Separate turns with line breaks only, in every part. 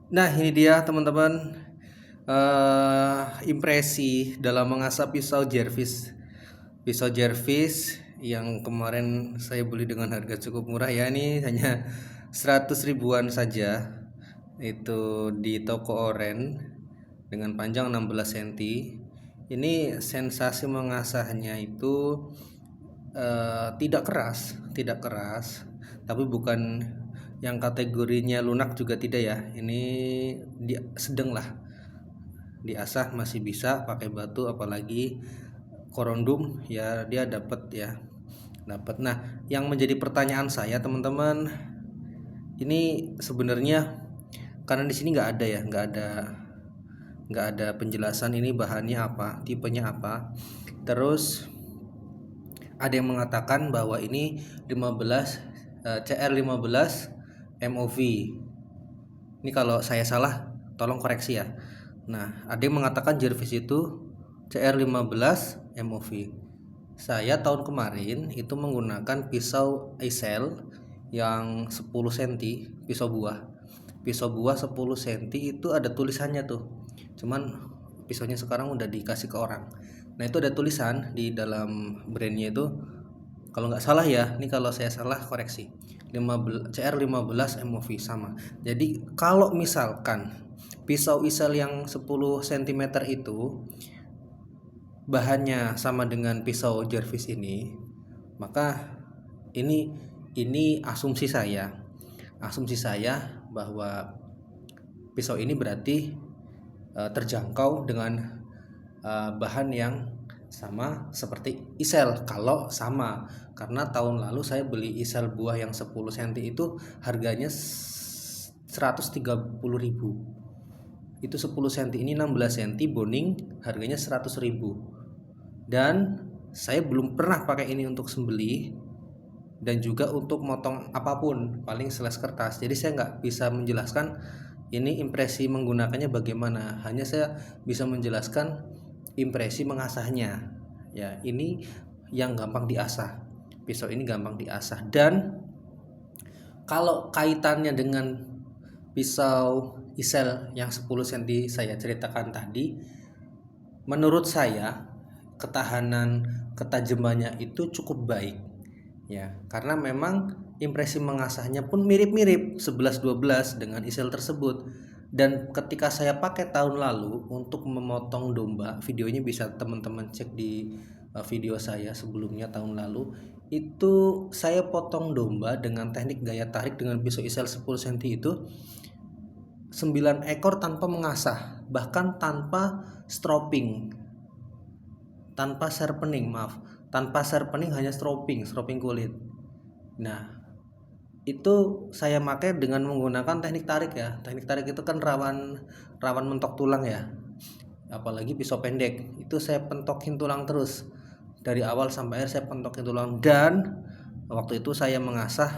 Nah, ini dia teman-teman, impresi dalam mengasah pisau Jervis. Pisau Jervis yang kemarin saya beli dengan harga cukup murah ya, ini hanya 100 ribuan saja. Itu di toko oren dengan panjang 16 cm. Ini sensasi mengasahnya itu tidak keras, tapi bukan yang kategorinya lunak juga tidak ya. Ini sedang lah, diasah masih bisa pakai batu, apalagi korondum ya dia dapat. Nah, yang menjadi pertanyaan saya teman-teman, ini sebenarnya karena di sini nggak ada penjelasan ini bahannya apa, tipenya apa. Terus ada yang mengatakan bahwa ini 15 CR15 MOV. Ini kalau saya salah tolong koreksi ya. Nah, ada yang mengatakan Jervis itu CR15 MOV. Saya tahun kemarin itu menggunakan pisau Isel yang 10 cm, pisau buah. Pisau buah 10 cm itu ada tulisannya tuh. Cuman pisaunya sekarang udah dikasih ke orang. Nah, itu ada tulisan di dalam brandnya itu, kalau nggak salah ya, ini kalau saya salah koreksi. CR15 MOV sama. Jadi kalau misalkan pisau isel yang 10 cm itu bahannya sama dengan pisau Jervis ini, maka ini asumsi saya bahwa pisau ini berarti terjangkau dengan bahan yang sama seperti isel. Kalau sama, karena tahun lalu saya beli isel buah yang 10 cm itu harganya 130.000. Itu 10 cm, ini 16 cm bonding harganya 100.000. Dan saya belum pernah pakai ini untuk sembelih dan juga untuk motong apapun, paling seles kertas. Jadi saya nggak bisa menjelaskan ini impresi menggunakannya bagaimana, hanya saya bisa menjelaskan impresi mengasahnya. Ya, ini yang gampang diasah. Pisau ini gampang diasah. Dan kalau kaitannya dengan pisau isel yang 10 cm saya ceritakan tadi, menurut saya ketahanan ketajamannya itu cukup baik ya, karena memang impresi mengasahnya pun mirip-mirip 11-12 dengan isel tersebut. Dan ketika saya pakai tahun lalu untuk memotong domba, videonya bisa teman-teman cek di video saya sebelumnya tahun lalu, itu saya potong domba dengan teknik gaya tarik dengan pisau isel 10 cm itu 9 ekor tanpa mengasah, bahkan tanpa stropping, tanpa sharpening, hanya stropping kulit. Nah, itu saya pakai dengan menggunakan teknik tarik ya. Teknik tarik itu kan rawan rawan mentok tulang ya, apalagi pisau pendek itu saya pentokin tulang terus dari awal sampai akhir, saya pentokin tulang. Dan waktu itu saya mengasah,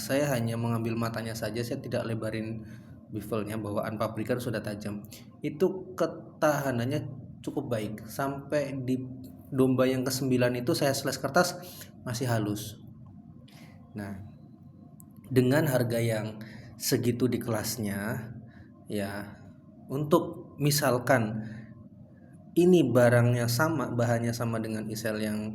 saya hanya mengambil matanya saja, saya tidak lebarin bevelnya, bawaan pabrikan sudah tajam. Itu ketahanannya cukup baik sampai di domba yang ke-9 itu saya seles kertas masih halus. Nah, dengan harga yang segitu di kelasnya ya, untuk misalkan ini barangnya sama, bahannya sama dengan isel yang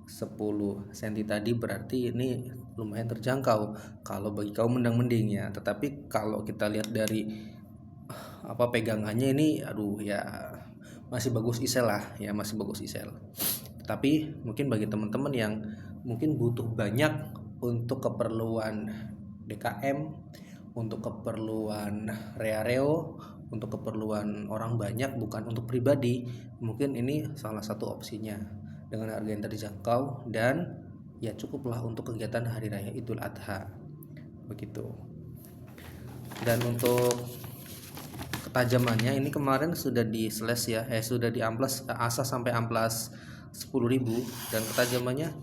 10 cm tadi, berarti ini lumayan terjangkau kalau bagi kaum mendang-mending ya. Tetapi kalau kita lihat dari pegangannya ini, aduh ya, masih bagus isel lah ya, masih bagus isel. Tapi mungkin bagi teman-teman yang mungkin butuh banyak untuk keperluan DKM, untuk keperluan reareo, untuk keperluan orang banyak, bukan untuk pribadi, mungkin ini salah satu opsinya dengan harga yang terjangkau dan ya cukuplah untuk kegiatan hari raya Idul Adha begitu. Dan untuk ketajamannya ini kemarin sudah di slash ya, sudah di amplas, asah sampai amplas 10.000, dan ketajamannya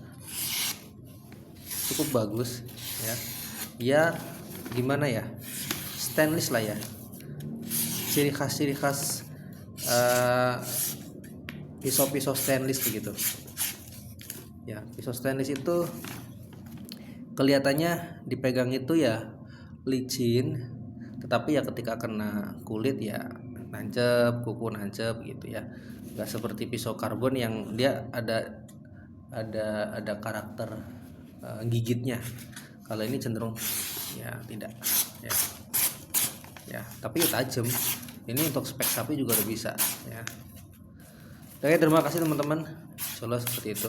cukup bagus ya. Ya gimana ya, stainless lah ya, ciri khas pisau-pisau stainless begitu ya. Pisau stainless itu kelihatannya dipegang itu ya licin, tetapi ya ketika kena kulit ya nancep, kuku nancep gitu ya. Nggak seperti pisau karbon yang dia ada karakter gigitnya. Kalau ini cenderung ya tidak ya. Ya, tapi ya tajam. Ini untuk spek sapi juga udah bisa ya. Oke, terima kasih teman-teman. Insyaallah seperti itu.